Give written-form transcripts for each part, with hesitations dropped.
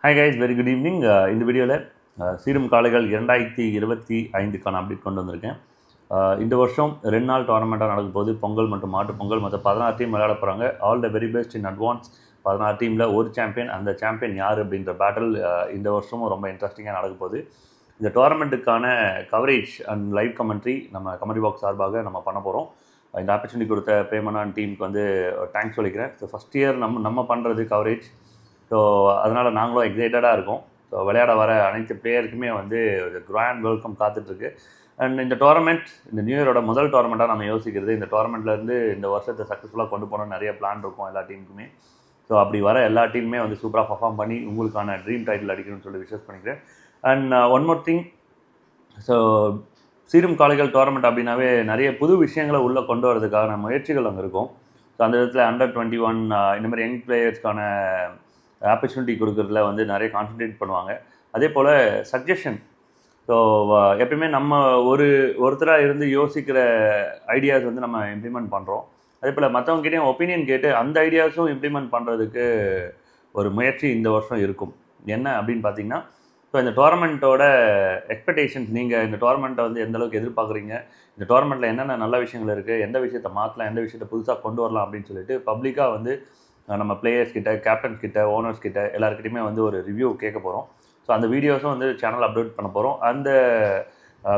Hi guys, very good evening. இந்த வீடியோவில் சீரும் காளைகள் 2025க்கான அப்டேட் கொண்டு வந்திருக்கேன். இந்த வருஷம் 2 நாள் டோர்னமெண்ட்டாக நடக்கும் போது பொங்கல் மற்றும் மாட்டு பொங்கல் மொத்தம் 16 டீம் விளையாட போகிறாங்க. All the very best in advance. 16 டீமில் ஒரு சாம்பியன். அந்த சாம்பியன் யார் அப்படின்ற பேட்டில் இந்த வருஷமும் ரொம்ப இன்ட்ரெஸ்டிங்காக நடக்க போகுது. இந்த டோர்னமெண்ட்டுக்கான கவரேஜ் அண்ட் லைவ் கமெண்ட்ரி நம்ம கமெண்ட்ரி பாக்ஸ் சார்பாக நம்ம பண்ண போகிறோம். இந்த ஆப்பர்ச்சுனிட்டி கொடுத்த பிரேமனான் டீமுக்கு வந்து தேங்க்ஸ் சொல்லிக்கிறேன். ஸோ ஃபஸ்ட் இயர் நம்ம பண்ணுறது கவரேஜ். ஸோ அதனால் நாங்களும் எக்ஸைட்டடாக இருக்கோம். ஸோ விளையாட வர அனைத்து பிளேயருக்குமே வந்து ஒரு கிராண்ட் வெல்கம் காத்துட்ருக்கு. அண்ட் இந்த டோர்னமெண்ட் இந்த நியூ இயரோட முதல் டோர்னமெண்ட்டாக நம்ம யோசிக்கிறது. இந்த டோர்னமெண்ட்லேருந்து இந்த வருஷத்தை சக்ஸஸ்ஃபுல்லாக கொண்டு போகணும் நிறைய பிளான் இருக்கும் எல்லா டீமுக்குமே. ஸோ அப்படி வர எல்லா டீமுமே வந்து சூப்பராக பர்ஃபார்ம் பண்ணி உங்களுக்கான ட்ரீம் டைட்டில் அடிக்கணும்னு சொல்லி விஷஸ் பண்ணிக்கிறேன். And one more thing, so சீரும் காளைகள் டோர்னமெண்ட் அப்படின்னாவே நிறைய புது விஷயங்களை உள்ளே கொண்டு வரதுக்கான முயற்சிகள் அங்கே இருக்கும். ஸோ அந்த விதத்தில் அண்டர் 21 இந்த மாதிரி யங் பிளேயர்ஸ்க்கான ஆப்பர்ச்சுனிட்டி கொடுக்குறதுல வந்து நிறைய கான்சன்ட்ரேட் பண்ணுவாங்க. அதே போல் சஜஷன். ஸோ எப்பயுமே நம்ம ஒருத்தராக இருந்து யோசிக்கிற ஐடியாஸ் வந்து நம்ம இம்ப்ளிமெண்ட் பண்ணுறோம். அதே போல் மற்றவங்ககிட்டையும் ஒப்பீனியன் கேட்டு அந்த ஐடியாஸும் இம்ப்ளிமெண்ட் பண்ணுறதுக்கு ஒரு முயற்சி இந்த வருஷம் இருக்கும். என்ன அப்படின்னு பார்த்தீங்கன்னா, ஸோ இந்த டோர்னமெண்ட்டோட எக்ஸ்பெக்டேஷன்ஸ், நீங்கள் இந்த டோர்னமெண்ட்டை வந்து எந்தளவுக்கு எதிர்பார்க்குறீங்க, இந்த டோர்னமெண்ட்டில் என்னென்ன நல்ல விஷயங்கள் இருக்குது, எந்த விஷயத்தை மாற்றலாம், எந்த விஷயத்தை புதுசாக கொண்டு வரலாம் அப்படின்னு சொல்லிட்டு பப்ளிக்காக வந்து நம்ம பிளேயர்ஸ் கிட்ட, கேப்டன்ஸ் கிட்ட, ஓனர்ஸ் கிட்ட எல்லாருக்கிட்டையுமே வந்து ஒரு ரிவ்யூ கேட்க போகிறோம். ஸோ அந்த வீடியோஸும் வந்து சேனல் அப்லோட் பண்ண போகிறோம். அந்த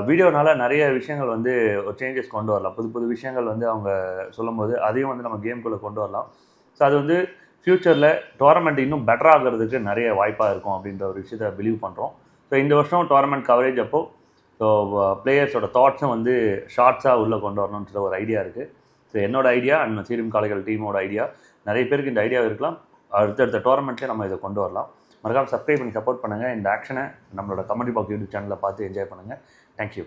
வீடியோனால நிறைய விஷயங்கள் வந்து ஒரு சேஞ்சஸ் கொண்டு வரலாம். புது புது விஷயங்கள் வந்து அவங்க சொல்லும்போது அதையும் வந்து நம்ம கேம்குள்ளே கொண்டு வரலாம். ஸோ அது வந்து ஃப்யூச்சரில் டோர்னமெண்ட் இன்னும் பெட்டர் ஆகிறதுக்கு நிறைய வாய்ப்பாக இருக்கும் அப்படின்ற ஒரு விஷயத்தை பிலீவ் பண்ணுறோம். ஸோ இந்த வருஷம் டோர்னமெண்ட் கவரேஜ் அப்போது ஸோ பிளேயர்ஸோட தாட்ஸும் வந்து ஷார்ட்ஸாக உள்ளே கொண்டு வரணுன்ற ஒரு ஐடியா இருக்குது. ஸோ என்னோட ஐடியா அண்ட் சீரும் காளைகள் டீமோட ஐடியா. நிறைய பேருக்கு இந்த ஐடியா இருக்கலாம். அடுத்தடுத்த டோர்னமெண்ட்லேயே நம்ம இதை கொண்டு வரலாம். மறக்காமல் சப்ஸ்கிரைப் பண்ணி சப்போர்ட் பண்ணுங்கள். இந்த ஆக்ஷனை நம்மளோட கமெண்ட்ரி பாக்ஸ் யூடியூப் சேனலில் பார்த்து என்ஜாய் பண்ணுங்கள். தேங்க்யூ.